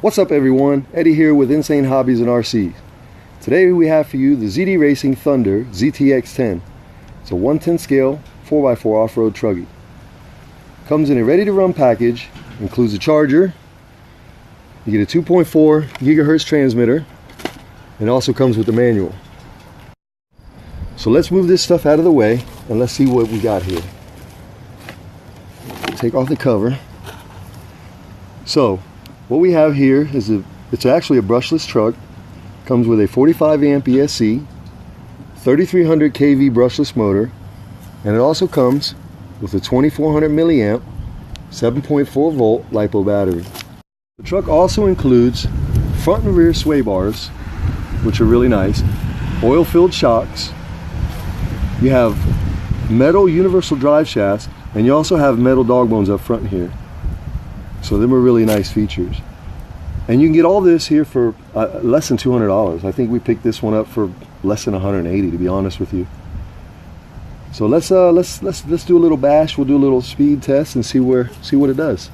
What's up everyone, Eddie here with Insane Hobbies and RC. Today we have for you the ZD Racing Thunder ztx10. It's a 1/10 scale 4x4 off-road truggy. Comes in a ready to run package, includes a charger, you get a 2.4 gigahertz transmitter, and also comes with the manual. So let's move this stuff out of the way and let's see what we got here. Take off the cover. So what we have here is it's actually a brushless truck. Comes with a 45 amp ESC, 3300 kV brushless motor, and it also comes with a 2400 milliamp 7.4 volt LiPo battery. The truck also includes front and rear sway bars, which are really nice, oil filled shocks, you have metal universal drive shafts, and you also have metal dog bones up front here. So them are really nice features. And you can get all this here for less than $200. I think we picked this one up for less than $180, to be honest with you. So let's do a little bash. We'll do a little speed test and see what it does.